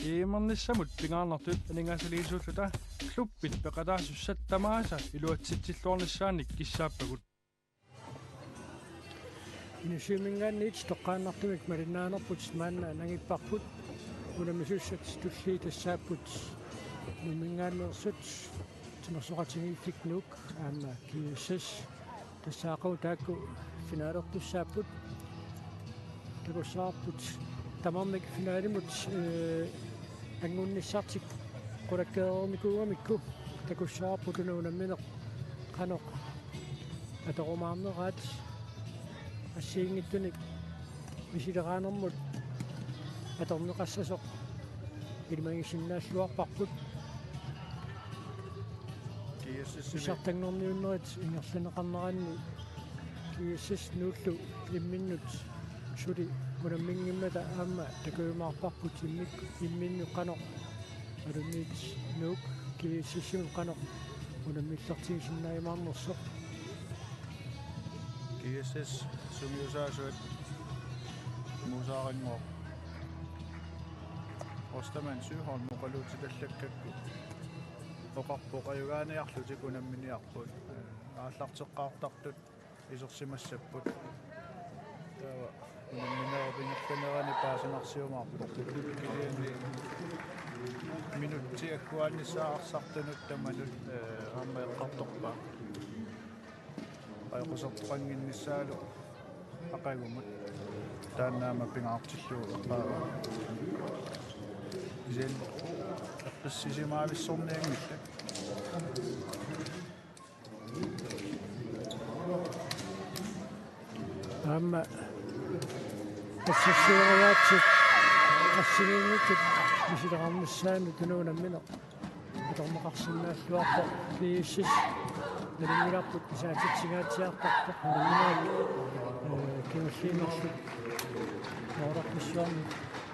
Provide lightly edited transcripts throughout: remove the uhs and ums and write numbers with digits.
Iimernissамут пингаарнартут анингаасалиисууллута клуббит пеқалаасуссаттамааса илуатситсиллуорнissaanник киссааппагут инусимингаанниит тоққааннартумик малиннаанерпут маанна нагиппарпут унамисуссат туллии тассааппут нумингааннерсут тимерсоқатигииффикнук аама GSS тассаақу таакку финаалертуссааппут такуссаарпут тамармик финаалимут ангунниссартик qulakkeermikuugamikku takussаарput unammineq qaneq atorumаарneraat ассиингиттуник мисилерааnermut аторнеқассасоқ илмагисиннааллуарпарпут пissartanngorniunerit ингерланеқарнераанни GSS нууллу имминнут сули мунаммингиммата аама такуимаарпарпут имминну qaneq алунит нук GSS-ин qaneq мунаммиллартигисиннаимаарнерсоқ GSS sumiusaasuat muusaarinngor ostaman syyhorn muqaluutitallakakku oqarpoqayugaaniarlutik unamminiarput aallarteqqaartartut isersimassapput taava unammineerpingertanerani paasanarsiumaarput kilianni minutti akkuaannissaaqarsartunut tamanut aamma eqqartorpaa qayqusertoqanginnissaalu aqagumut taannaama pingaartilluu isen eqqissisimaavissорниангилла аама тассассуариаатсит ассигингитит мисилеқарнissaanu тунуунамминеқ аторнеқарсинааллуарпо GSS налингиларпут исаатитсигаатсиартарпоқ налингаат кимиллиинерлу норақмиссуарни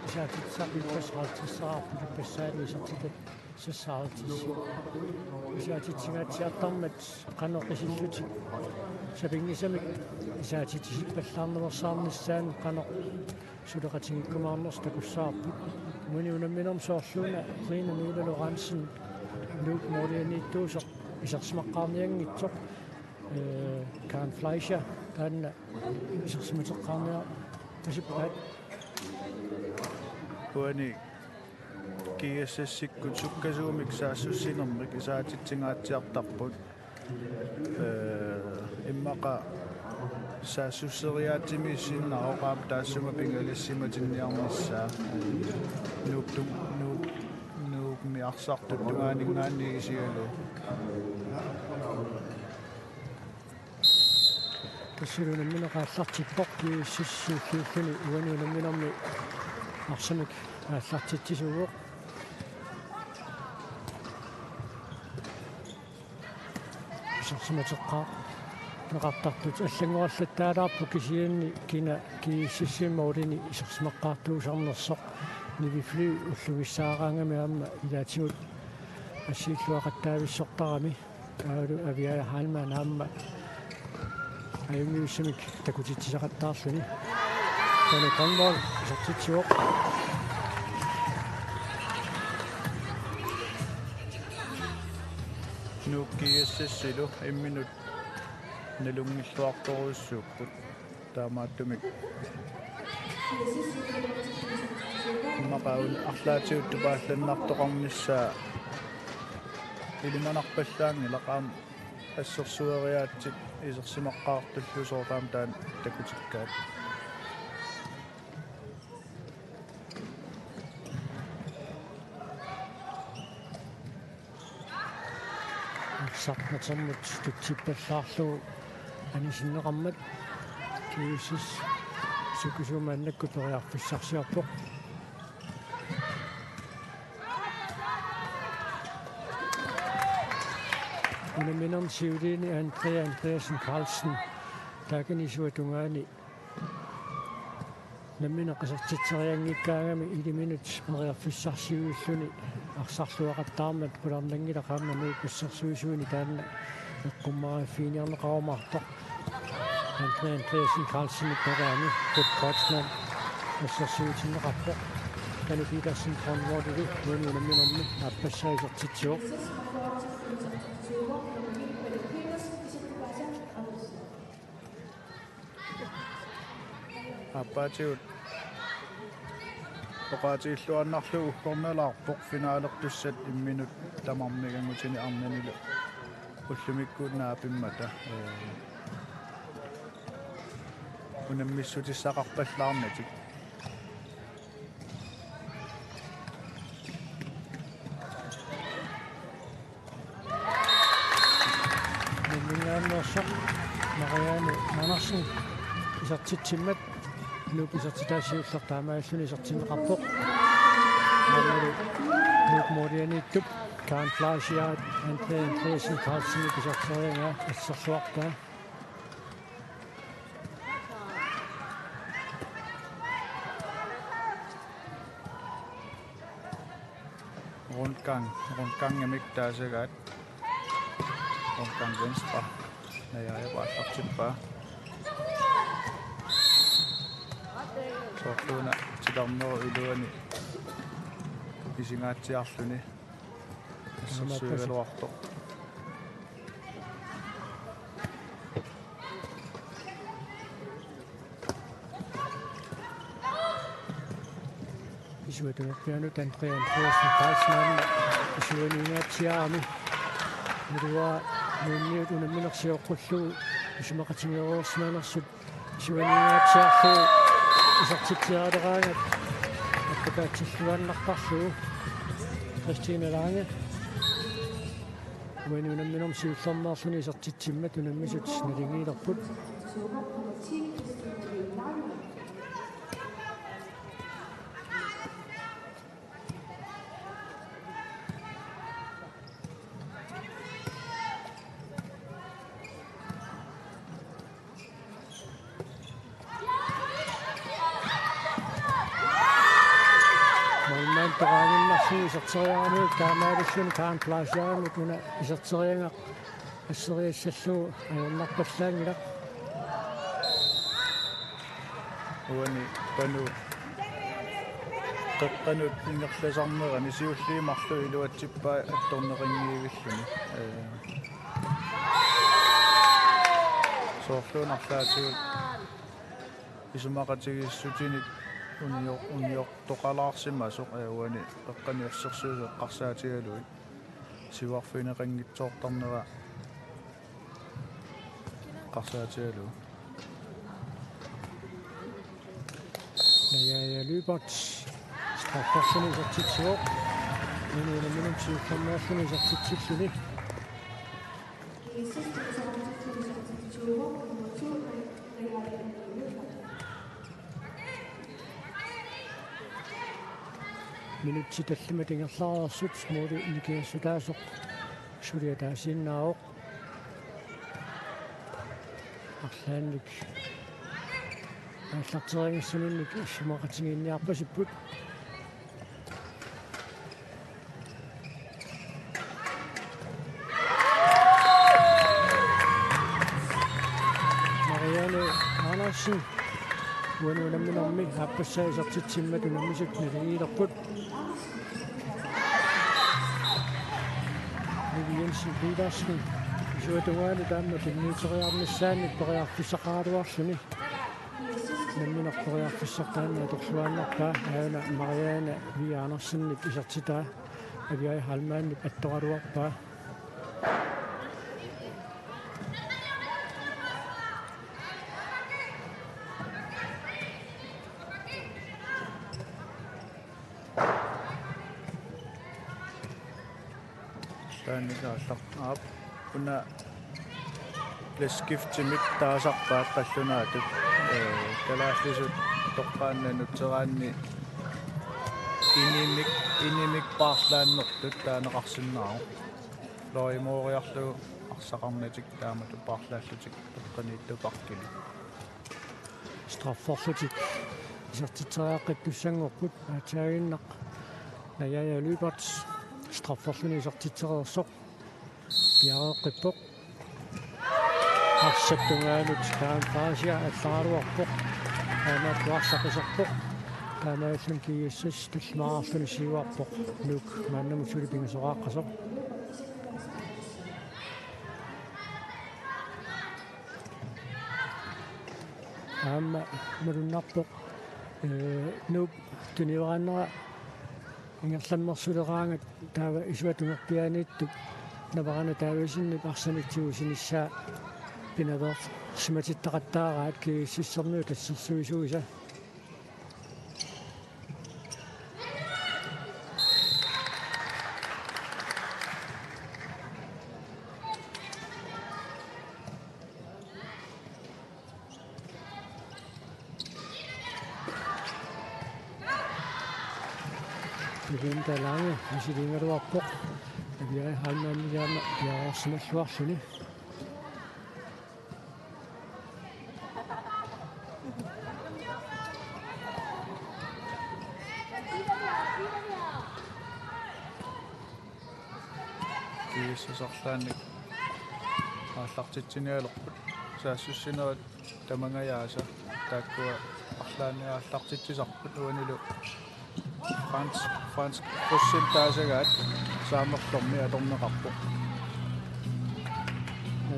исаатитсақиппасраалтиссараарпут пассаали исертитат сассаалтисси исаатитсигаатсиартармат канеққисиллутик сапингисамик исаатитсиппаллаарнерсаарнissaanu канеқ сулеқатигиккумаарнерс такуссаарпут муни унамминерм соорлуна рина милалорансен нук модианиттуусоқ исерсимаққарниангитсоқ Karen Fleischer таанна исерсиматеққарниа тасиппаат kuani GSS-sikku sukkasuumik saassусинермик исаатитсингаатсиартарпут иммаqa саассуссериаатимиссиннароqaam таассума пингалиссиматинниарнissaa нуукми арсартут тугаанингаанни исиалу тассилунамминеқааллартиппоқ GSS-сууллууллуни уанунамминерми Asammik ааллартитсисугоқ сарсиматеққаа неқартартут аллангораллаттаалаарпу кисианни кина GSS-иммаулини исерсимаққаартуусарнерсоқ нивифли уллугиссаараангами аама илаатигут ассииллуақаттаависсортарами аалу авиаа хаалмаан аама аюмиуссамик такутитсисақаттаарлуни тане конбол сартитсиоқ нук GSS-силу имминут налунгиллуарторуссууппут таамааттумик мақаун арлаатиут тупаалланнартоқарнissaa илиманарпаллаанги лақаам ассерсуариаатсит исерсимаққаартуллусоортаам таан такутиккаат сарнатсэрмут тутсиппаллаарлу анисиннеқармат GSS сукусумааннакку периарфиссарсиарпоқ унаминерн сиулини Andreasen Carlsen тааканисуатунгаани намминеққисартитсериангиккаагами илиминут периарфиссарсиуиллуни арсарлуақаттаармат пуларнангилақаамману пассерсуисуини таанна эққуммааффиниарнеқарумаартоқ Andreasen Carlsen пераани подкотнан пассерсуитиннеқарпоқ pissartanngorniunerit unuunamminermi aappassaisartitsuoq аппаатигут оқаатииллуаннарлу уккорнелаарпоқ финаалертуссат имминут тамармигангутини арнанилу уллумиккуут наапиммата унаммиссутиссақарпаллаарнатик мингааннерсоқ мариаани манарсин исартитсиммат нуписартитаасиуллертаамааллуни исартинеқарпоқ маллу нукморианиттуп каан флашиаат антреен калсини писартерианга ассерлуартаа rundgang amigtaasagaat rundgang venstre najaajapaallartippa soorluuna tilarneru iluani isingaatsiarluni assersuigaluartoq isuatunerpianu Andreasen Karlsson isuaniingaatiaami mirua nuunniut unamminersioqqullugu isumaqatigeruorsmaanersut isuaniingaatiarlu isartitsiaaderaangat appakaatilluannarparlugu Christine Lange uani unamminerm siullermaarluni isartitsimmat unammisut nalingiilerput isarteriaanut kaamaalilluni kaan plaasiaanut una isarterianga asseriassallu ajornarpallaangilaq uani qanut ingerlasarnerani siulliimarlu iluatsippaa attorneringiigilluni soorluunarlaatigut isumaqatigiissutinik uniortoqalaarsimasuq uani eqqaniorsersuuseqqarsaatigaluit sivarfineqanngitsoortarnera qarsaatigalu ja Lübert straffarsuni isartitsuoq unuunamminum siullermaarluni isartitsilluni minutti tallima tingerlaararsut muuli nikiassutaasoq suliataasinnaaoq arlaannik аллартерингиссунинник иссумақатигиинниарпасиппут Marianne Andersen уануунамминерми ааппассаисартитсиммат унаммисут налигиилерпут Jensen Petersen isuatugaani taamma pinniiteriarnissaannik periarfissaqaaluarluni намминерпориарфиссартаанна аторлуааннарпаа аана Marianne Vi Andersenник исартитаа авиай халмаанник атторалуарпаа таанникааллар уна лескифтимик таасарпаат қаллунаатут калааффисут тоққааннанутсераанни инимик паарлааннэртут таанеқарсиннаару лоимоориарлугу арсақарнатик таамату паарлааллутик тоққанииттупаркили strafforlutик исертитсериаққиттуссангорпут аатаагиннақ наяя Lübert strafforluni исертитсереерсоқ пиареққиппоқ арсаттунгаанут таан паасиа аллааралуарпоқ Arnat варсақисарпоқ таамааллун GSS талмаарарлуни сиуарпоқ нук мааннаму сулипингасорааққасоқ аама малуннарпоқ нук туниверааннера ингерланнерсулераангат таава исуатунгерпианииттук наварана таавасинни арсамиктигусиниссаа пинавер симатиттақаттаараат кииссернуу тассерсуисуиса Begynte lange, hvis I ringer du op på. Vi er halvmanden hjemme, vi er også med slåsene. GSS arsarluni аллартитсиниалерпут саассуссинерат тамангаяаса тааккуа арлаани аллартитсисарпут уанилу Fransk procentagegat saamерлormi atorneqarpo.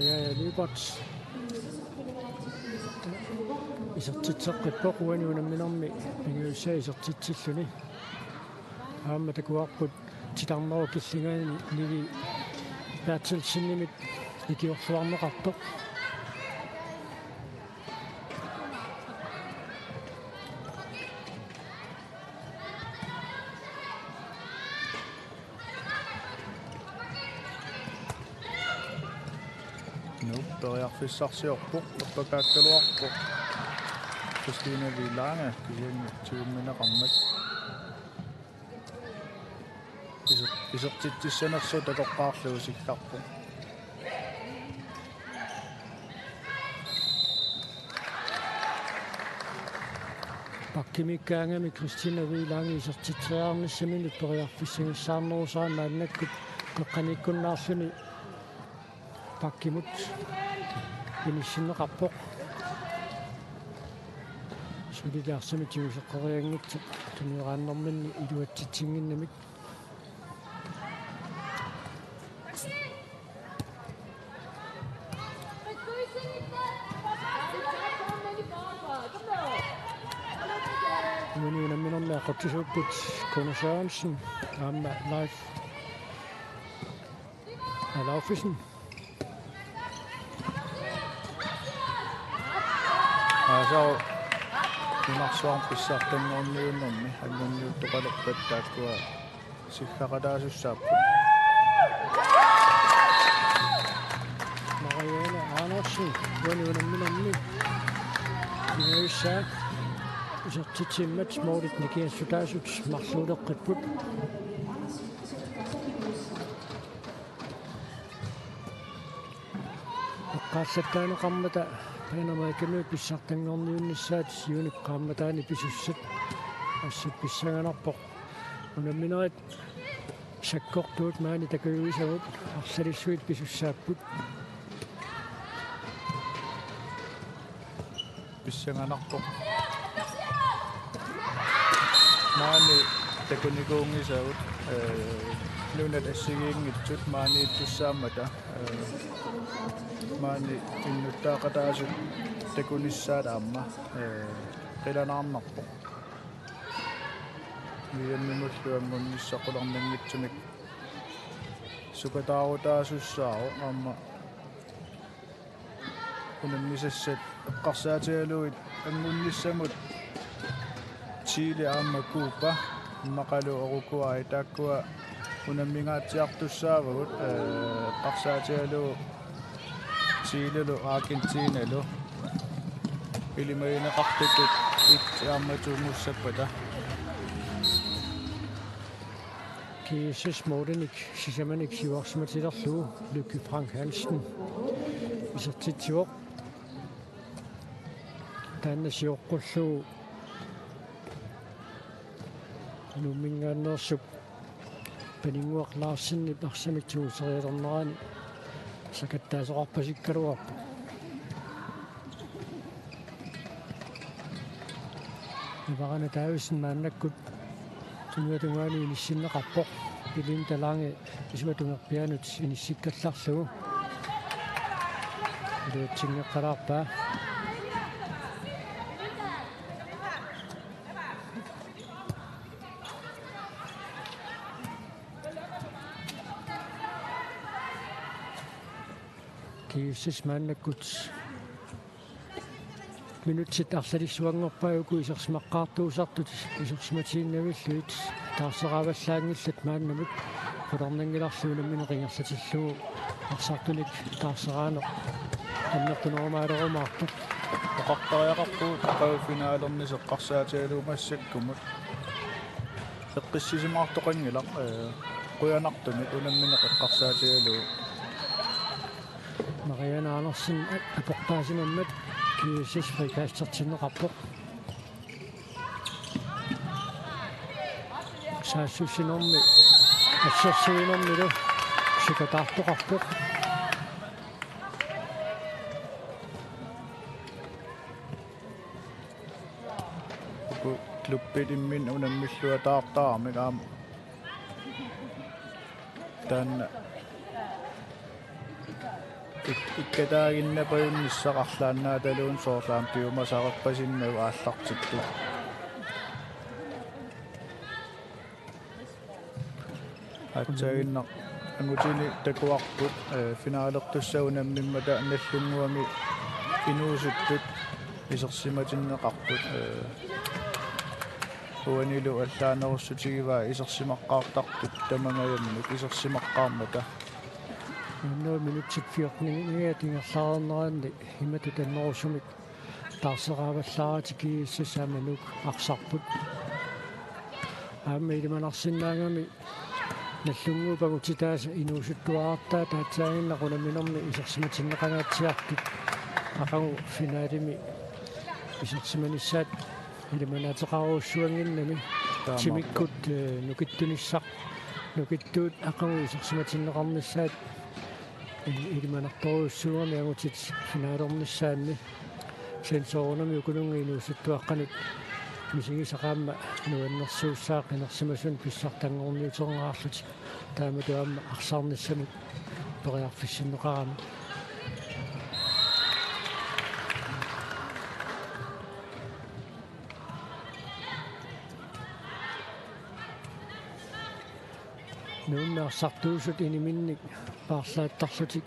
Ja, det er godt. Isertitseqqippoq uanuunamminermi pinguussaa isertitsilluni. Aamma takuarput titarneru killingaani nigi paatsilsinnimit ikiorluarneqartoq. Fissarsiorpoq appakaakkaluarpoq Christina Vilaanga kiyanngitsuummineqarmat isertittissanersu takoqqaarlugu sikkarpoq pakkimikkaangami Christina Vilaanga isertitriarnissamini periarfissingissaarnerusaa maannakkut peqqanikkunnaarluni pakkimut Inissinneqarpoq sulilaarsamitiuseqqoriangitsu tunieraannermanni iluatsitsinginnamik Uaniunamminermia qottisuupput Conceptual aamma live alauffissen Asao inarsuarm pissartanngorniunerit angunniuttoqalerpat taakkua sikkaqataasussaappu Mariana Arnat uaniunamminermi inguissaa isertitsimmat smootit nikiassutaasut marluuleqqipput eqqaallakkaaneqarmata Painamaikanui pissartanngorniunissaat siuniqqaammataani pisussat assat pissanganarpoq unamminerit sakkortuut maani takuyuisamut arsalissuit pisussaapput pissanganarpoq maani takunikuungisagut nunat assigiinngitsut maani ittussaammata maani innuttaaqataasut takunissaat aamma qilanaarnarpoq miannimulluammunnissaqqularnanngitsumik sukataarutaasussaaru aamma unammisassat eqqarsaatigaluit angunnissamut Chile aamma kuupa maqalu orukuai taakkua unammingaatiartussaavagut eqqarsaatigalu Chilelu Argentinalu ilimayineqartutut aammatumuussapata GSS Mordenik sisamanik siuarsimatilerlugu Lykke Frank Hansen isertitsiuoq taannasiuqqullugu nummingaannersuk paninguaqlaarsinni arsamiktuuserialernerani sakattaasoqarpasikkaluarpu Ivaqana taavisen maannakkut tunuatungaani inissinneqarpoq ilin talange isuatungerpianut inissikkallarlugu iluutsingeqqalaarpaa GSS maannakkut minutsit arsalisuanngorpaaguku isersimaqqaartuusartut isersimatiinnavilluit taarseraavallaangillat maannamut qularnangilarluunammi qingerlatillugu arsartunik taarseraanoq annertunerumaalеруmaartuq oqartariaqarpu qauffinaalerniseqqarsaatialuumassakkumut eqqissisimaartoqangilaq quyanartumik unammineq eqqarsaatialuu Mariana Andersen aportaasimammat GSS frikaastertinneqarpoq saassussinermi assersuinermilu sikataartoqarpoq klubbit immin unammilluataartaarmik aam taanna ikkataaginnapajunnisaqarlaannaataluun soorlaam piumasaqarpasinnagu aallartikku атсагинна ангутини такуарпут финаалертуссагунаммиммата наллунгуами инуусуттут исерсиматиннеқарпут уанилу аллаанеруссутигиваа исерсимаққаартартут тамангаяммут исерсимаққаармата 0 minutsit 14 tiнгерлаарнеранни химату таннерусумик таарсерааваллаарати GSS-аманук арсарпут аама илиманарсиннаангами наллунгуупагутитааса инуусуттуаартаа таатсаагиннақунаминерми исерсиматиннеқагаатсиартут ақагу финаалими исерсиманиссаат илиманаатеқаруussуангиннами тимиккут нукиттуниссақ нукиттуут ақагу исерсиматиннеқарниссаат илиманарторуussугами агутит финаалерниссаанни сенсорунами укулунги инуусуттуаққанут мисигисақаама нуаннерсууссаақ инерсимасун писсартангорниутернераарлутик тааматуамма арсаарниссамик периарфиссиннеқарами нууннеарсартуусут иниминник паарлааттарлутик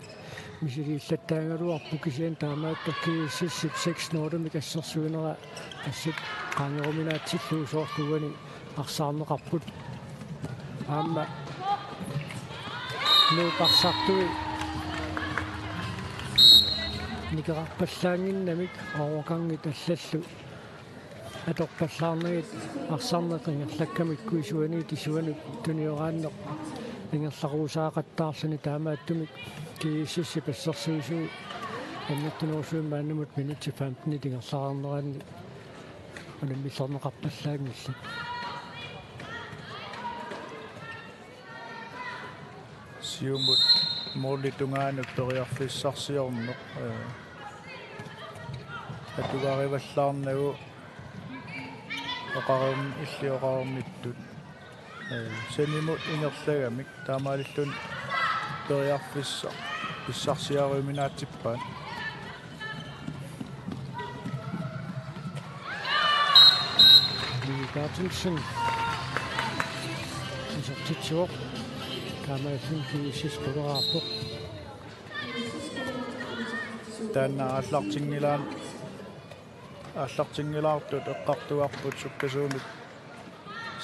мисигииллаттаангалуарпу кисиан таамааттаркигиссиссит 6 нордами кассерсуинера ассит qaangeruminaatsilluusoortugani arsaarneqarput aamma nuuqarsartui nikerarpallaanginnamik aorkangit allallu atorpallaarnagit arsaarneqingerlakkamikku isuani tisuanuk tuniорааннеq ingerlaruusaaqattaarluni taamaattumik GSS passersuusuu annertunersuummaannamut minutti 15 tingerlaarneranni unammissorneqarpallaangillat siumut moorlitungaanuk periarfissarsiorneq atugarivallaarnagu oqarum illioqarummittut senimut ingerlagamik taamaalillun periarfissa pissarsiaruuminaatippaat Gartensen isartitsuoq taamaalun GSS-quleraarpoq taanna аллартингилаартут эққартуарпут суккасуумик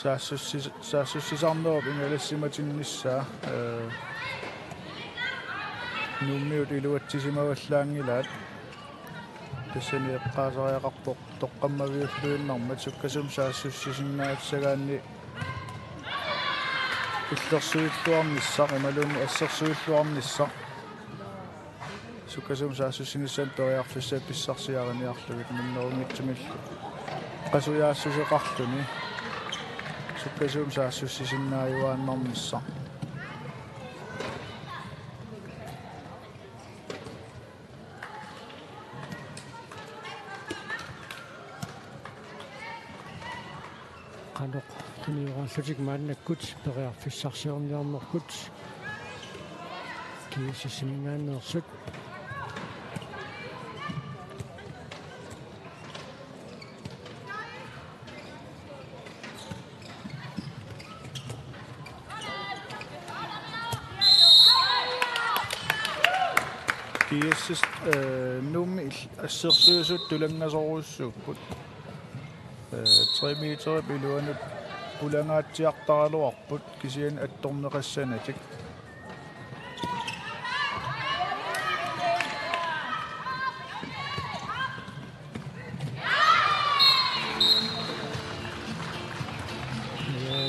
саассуссисарнеруп ингалассиматиннissaa нуммиут илуатсисимаваллаангилаат тассани эққаасариақарпоқ тоққаммавиуллуиннармат суккасум саассуссисиннаатсагаанни иллерсуиллуарниссақ ималуунни ассерсуиллуарниссақ суккасум саассуссиниссан периарфиссаа писсарсиариниарлугит миннерунгитсумиллу qasuяассусеқарлуни суккасум саассуссисиннааюааннарниссақ Tuniorallutik maannakkut periarfissarsiorniarnerkut kiisissimingaanersut GSS nummi assersuusut tulangasoruussuupput 3 meter piluanut pulangaatiartaraluarput kisian attorneqassanatik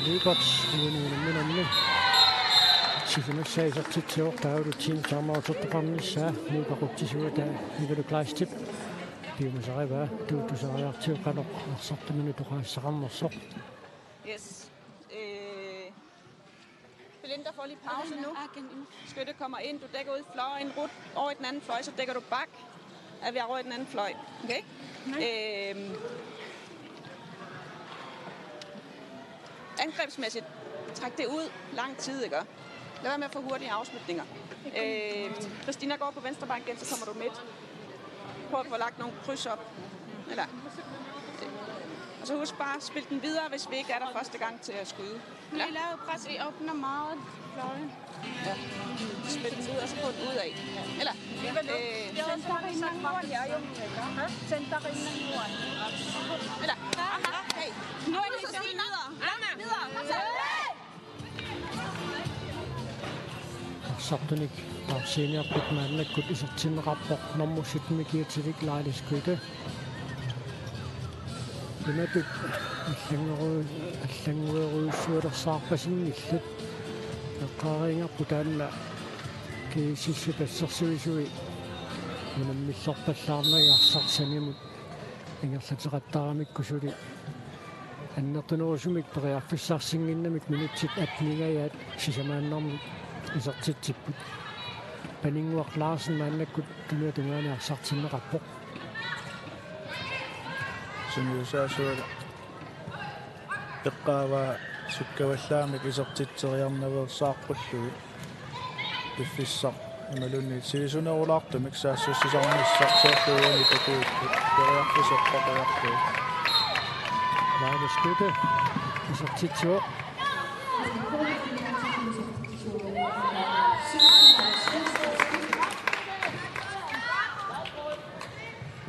liikot uuniunamminammi sifunassaisertitsiortaalu tiimsaamautsortoqarnissaa liiqaquttisua nivelukleistip piumasariva tuutusariartiuqaloq arsartuminu toqaassaqarnersoq. Yes. Belinda får lige pause nu. Skytte kommer ind, du dækker ud fløjen, rut over i den anden fløj, så dækker du bak, at vi er over i den anden fløj. Okay? Angrebsmæssigt, træk det ud lang tid, ikke? Lad være med at få hurtige afslutninger. Christina går på venstre bank igen, så kommer du midt. Prøv at få lagt nogle kryds op. Eller. Og så husk bare at spille den videre, hvis vi ikke er der første gang til at skyde. Ja. Vi laver pres, I åbner meget fløjen. Ja. Spil den videre, og så få den ud af. Eller. Eller. Hey. Nu er det så sige videre. Videre. Sartunik seniorput maannakkut isartinneqarpoq normusitmikiatilik laaliskuite imatut аллангуеруйссуалерсаарпасинниллут эққаарингарпу таанна кисиссипассерсуисуи унаммиллорпаллаарнагаарсарсанимут ингерлатеқаттарамиккусули аннертунерусумик периарфиссарсингиннамик минутсит атнигаят сисамааннармик исертитсиппут панингуақ Ларсен мааннаккут тунуатунганиарсартиннеқарпоқ сумиусаасуала эққаава суккаваллаамик исертитсериарнаверсаарпуллуи пиффиссар ималунни сисунерулаартумик саассуссисарниссар соорлууани такуиппут периарфисеққақиарту лаалискуте исертитсуо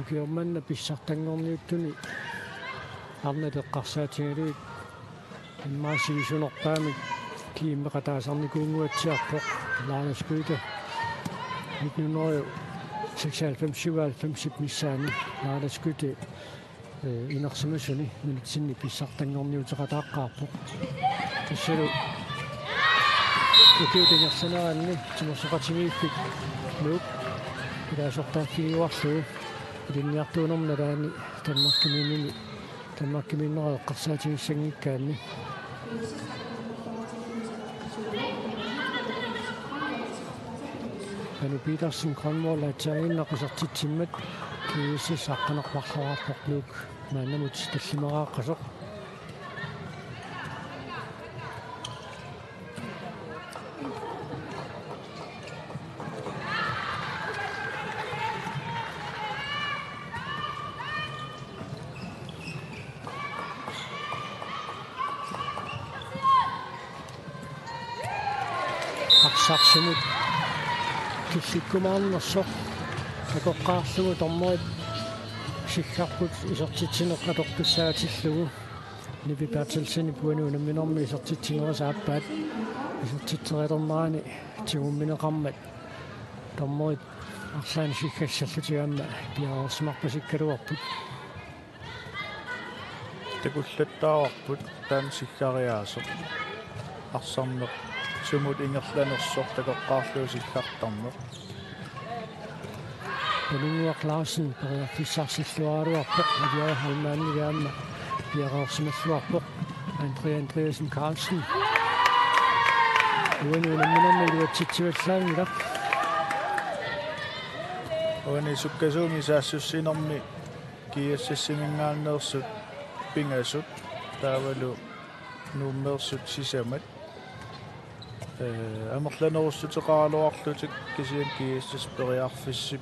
Ukiomanna pissartanngorniuttuni Arnat eqqarsaatigaluit immaasiisunerpaamik kiimmeqataasarnikuunguatsiarpoq laalaskuita 1996 missaani laalaskuti inersimusuni minutsinni pissartanngorniuteqataaqqaarpoq tassalu ukiutingersaneraanni timorsoqatimiiffik nuuk ilaasortaaffigiuarluu Linjartuunermalaani Danmarkiminnera eqqarsaatigissanngikkaanni Panu Petersen Grønmål atsarinneqisartitsimmat GSS aqqanerparlaraarporluuk maannamut tallimeraaqasoq Sarsumut kissikkumaarnersoq takoqqaarlugu tormuit sikkarput isertitsineqqatortussaatillugu nipipaatsilsini puanuunamminormi isertitsingerasaaappaat isertitserilernaani tigummineqarmat tormuit arlaani sikkassallutigaamma piaorsimarpasikkaluarput takullattaawarput taan sikkariaasoq arsarneq sumut ingerlanersoq takoqqaarluusikkartarneq Belinguaq Larsen periarfissarsilluaruarpoq aviahalmaannigaamma piaqaorsimalluarpoq Andreasen Carlsen uanuunamminermi iluatsitsivallaangilaq uani sukkasuumi GSS-simingaanneersut pingasut taavalu nummersut sisamat амерланерусутеқаралуарлутик кисиан GSS периарфиссип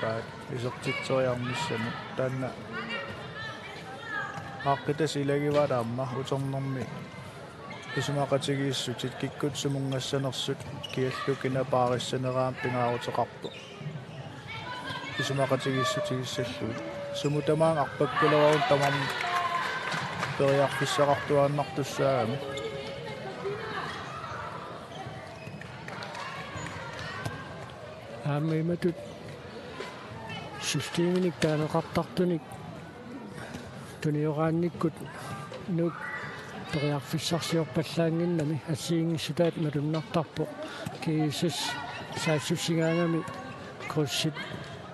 паат исертитсориармиссамут таанна ааққитас илагивалаамма уторнэрми исумақатигииссутит киккутсумунгассанерсут киаллукина паариссанераам пингаарутеқарпу исумақатигииссутигиссаллуут сумутамаан арпаккулераун тамарми периарфиссақартуааннартуссаагами аммиматут системиник таанеқартартуник туниораанниккут нук периарфиссарсиорпаллаангиннами ассиингиссутаат малуннартарпо GSS саассуссигаангами кроссит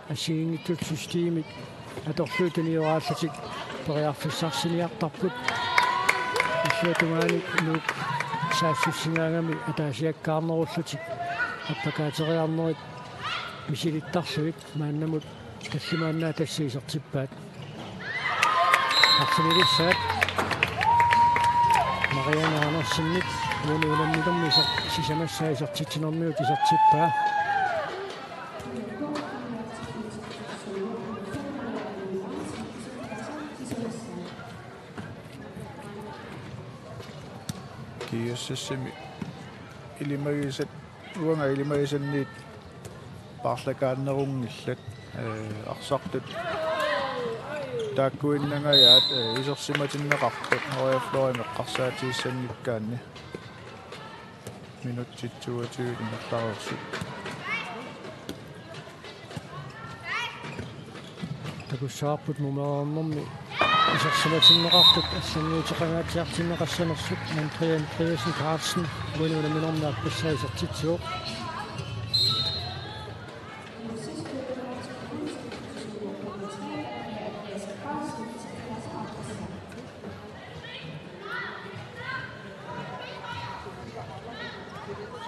ассиингиттут системик аторлуу туниорааллатик периарфиссарсиниартарпут иллуатумааник нук саассуссигаангами атаасиаккаарнеруллутик аппакаатериарнерит мисилиттарсуит мааннамут таллимааннаа тассиисертиппаат арсимилиссаат марианаанерсинник мунуунаммилэрмисер сисамассаисертитинэрмиут исертиппаа GSS-ми илимагисат уанга илимагисанниит парлакааннерунгиллат арсартут тааккуиннангаят исерсиматиннеқарпут ояфлори меққарсаатииссанниккаанни минуттитсуатуут инерлаарерсут такуссаарпут мумеэрнэрми исерсиматиннеқартут ассанниутеқангаатиартиннеқассанерсут мантриан триасен каарсен вунуунаминернаак писсаисертитсуо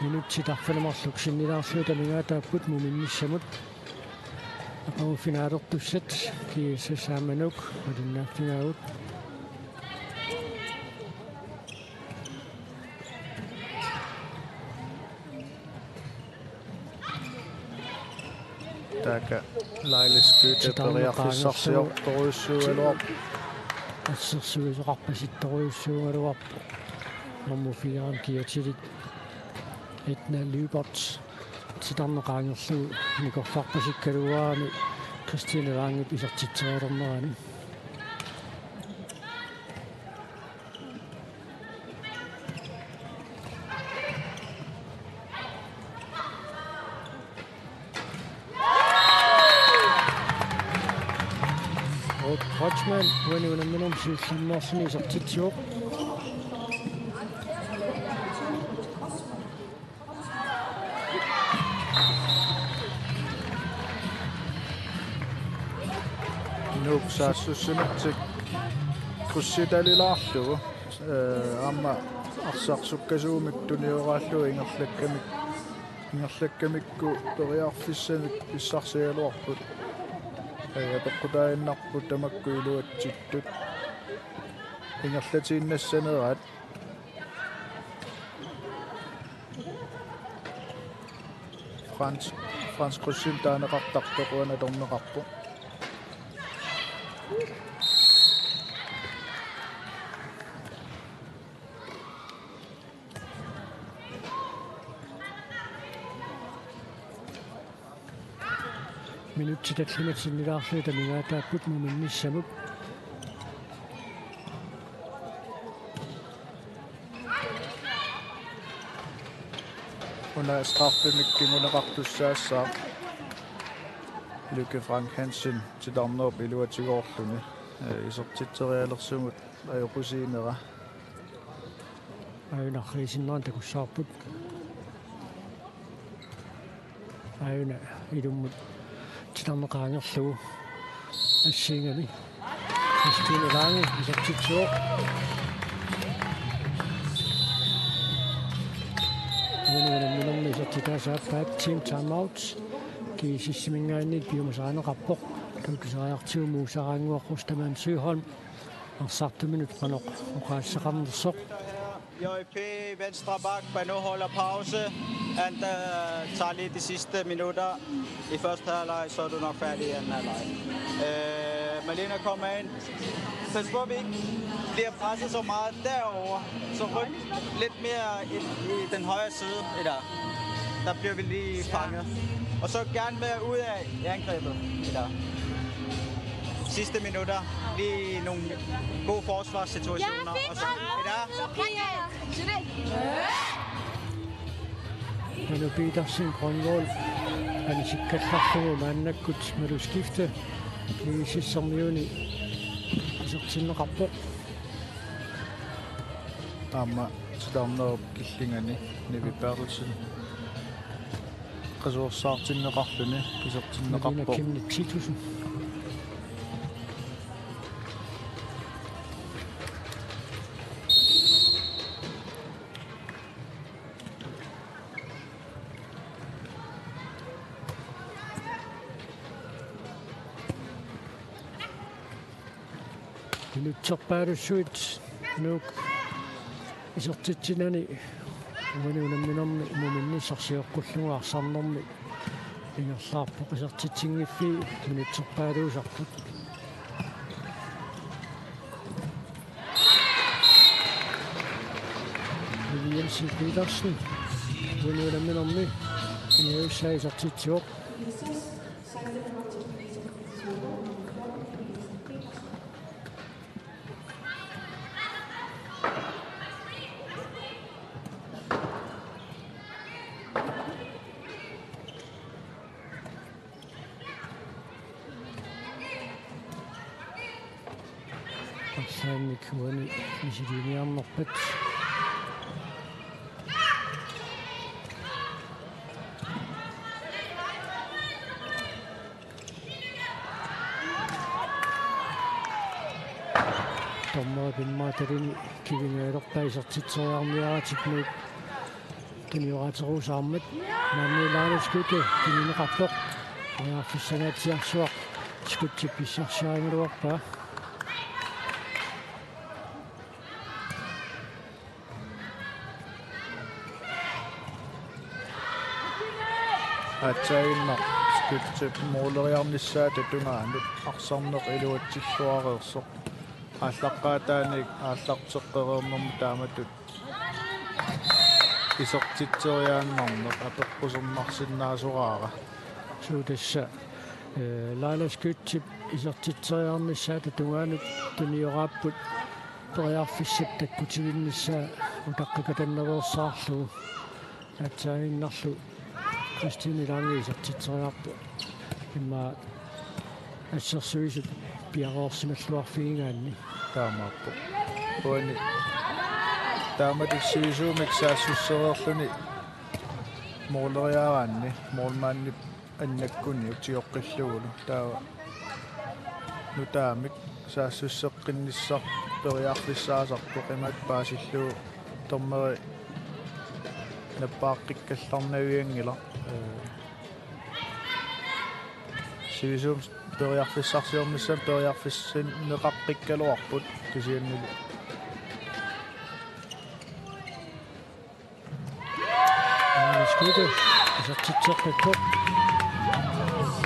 минутситарфанамарлук синнилаарсуут амигаатааппут муминниссамут апау финаалертуссат GSS ааманук алиннаффигаагут така лайлескута периарфиссарсиорторуйссуугалуар ассерсуисоқарпаситторуйуссуугалуарпу нормуфигаан киатилит этна люберт ситарнеқаангерлугу микорфарпасиккалуаами Кристине Вангип исертитсеернерани Hodgman вунуунамминерм сиуллиммерсини исертитсуоқ саассуссунатсик крусситалилаарлугу аама арсаарсуккасуумик туниорааллугу ингерлаккамикку периарфиссамик писсарсигалуарпут апеққутаиннарпут тамакку илуатситтут ингерлатииннассанерат Франц круссин таанеқартартоқуана торнеқарпу минутситаллиматсиннилаарлуут амигаатааппут муминниссамут уна страффимиккимунеқартуссаассаа Lykke Frank Hansen титарнерп илуатигоорлуни исертитсериалерсумут ajopusинера аюнаррисиннеран такуссаарпут аюна илуммут титарнеқаангерлугу ассиингами Кристине Вангип исертитсуоқ вунуунамминерми исертитаасааппаат team timeout кисиссимингаанник биумасаанеқарпоқ талкисариартиумуусараангуаққус тамаан Сюholm арсарту минут панеқ оқаассақарнерсоқ JP, venstre bak, man nu holder pause. Han tager lige de sidste minutter i første halvleg, så er du nok færdig i anden halvleg. Malina kommer ind. Pas på, at vi ikke bliver presset så meget derover. Så ryk lidt mere i den højre side i der. Der bliver vi lige fanget. Og så gerne være ud af i angrebet i der. Sidste minutter. Lige nogle gode forsvarssituationer. Og så i der. Manu Petersen grønmål. Han er sikkert klart manden godt med du skifte. Lige sidst som juni. Så til en rapport. Amma sidamna killingani nivipärlsen. Resurssaartinneqarluni kisertinneqarpo. Kimni 10.000. Minutsorpäädyssuit nuk isortitsinani umanuunamminormi muminnisarsiuqqullugu arsarnermi ingerlaarpoq isortitsinngiffi minutsorpääduusarput Jensen Petersen umanuunamminormi ingerussai isortitsiuq Asammik huani misiliiniarnerpat tommaa pimmaatarini kivingeelerpaisertitseriarniaratiknuuk kinioraateruusaarmat naanniilaaluskute kinineqarpoq oyaarfissanaatiarsuaq skutsi pissarsiaangaluarpaa Atsainna skutsi muuleriarnissaa tatungaanut arsarneq iluatsilluareersoq ааллаққаатааник ааллартеққерернэрму тааматут исортитсериааннарнеқ апеққусернарсиннаасораара суутасса лааласкутсип исортитсериарнissaа татунгаанут туниорааппут периарфиссап таккутивиннissaа утаққикатанневерсаарлугу атсаиннарлу Christine Lange исортитсериарпу имма ассерсуисут пиароорсималлуарфигингаанни таамааппу уани тааматиссуисуумик саассуссереерлүни муулериаараанни муулмаанни аннаккуни утиоққиллугулу таава нутаамик саассуссеққинниссар периарлиссаасарпу қимат паасиллуу тормери наппааққиккалларнавиангила сивисуум периарфиссарсиормиссам периарфиссин неқаққиккалуарпут кисианнили скуте исортитсеққиккоқ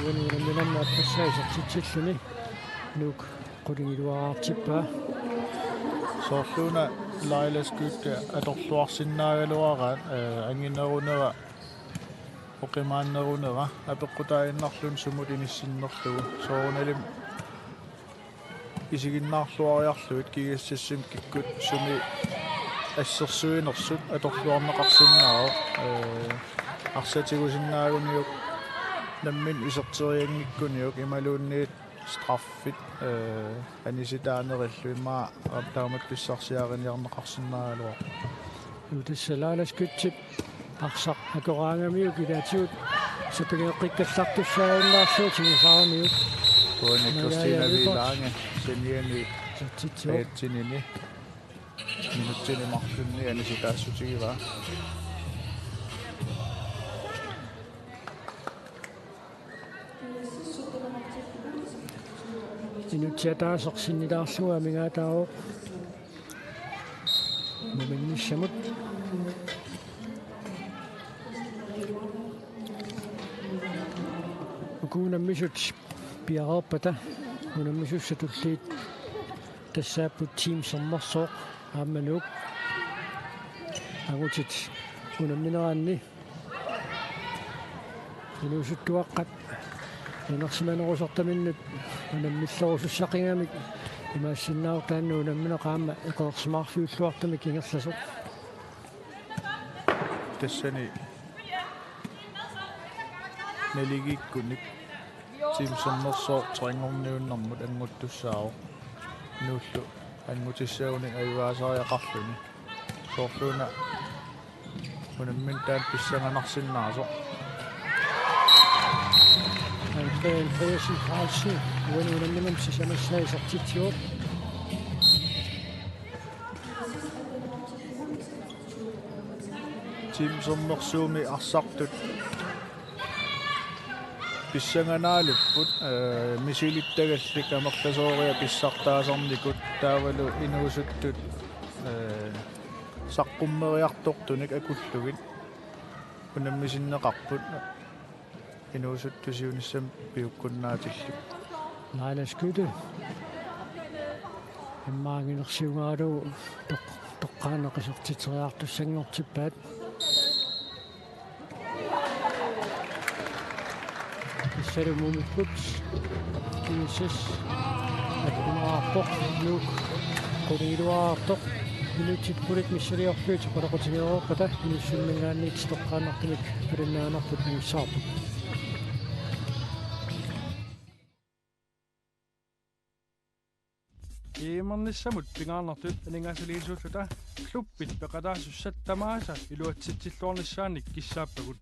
уануунамминамма аппассаа исортитсиллуни нук қулингилуараартиппаа соорлууна лайласкуутта аторлуарсиннаагалуараан ангинерунера оқимааннерунера апеққутаиннарлун сумут иниссиннерлугу соорналим исигиннаарлуариарлуит GSS-сим киккут суми ассерсуинерсут аторлуарнеқарсиннаароо арсатигусиннаагуниук наммин исертериангиккуниук ималуунниит страффит аниситаанериллу имаа таамат писсарсиаариниарнеқарсиннаагалуа утассалааласкутсип арсақ акораангамиук илаатиут сапигеққиккаллартуссааиннаарлуу тигисаармиук уани Кристина Виланге сениани титсиотинини минуттини марлунни аниситаассутигива инутсиатаасорсиннилаарлуга мигаатаавоо муминнис samut. Kuna misut piarapata, kuna misut satulliit tassaaput team sommarsoq aammanuuk agutit kuna mineraanni inusuttuaqqat inersimanerusortaminnut unammillorussaqqingamik имаассиннаартаанну унамминеқаама иқоорсимаарфиуллуартамик ингерласоқ тассани налигиккуник тимсэрнерсоо трингорниуннэрмут ангуттуссаао нууллу ангутиссауни аюаасариақарлуни соорлуна унаммин таан писсанганарсиннаасо André Andreasen Carlsen, unamminam sisamassaaisartitiup тимсэрнерсууми арсартут писсанганааlupput мисилиттагаллик амертасоориа писсартаасарникут таавалу инуусуттут саққуммериартортуник акуллугит унаммисиннеқарпут инуусуттусиунissam пиуккуннаатиллу нааласкуду иммаагинерсиунгаалу тоққаанеқисертитериартуссангортиппаат иссалумумиккут GSS атунаарпоқ нук қорилуаартоқ минутит пулит миссалиорфуут қолоқутигеруорпата минуссуммингаанниит тоққаанартумик пилиннаанарпут нуссаарту Iimernисsamut pingaarnertut aningasaliisuututa kluppit peqataasussаттамааса илуатситсиллуорнissaannik kissaappakut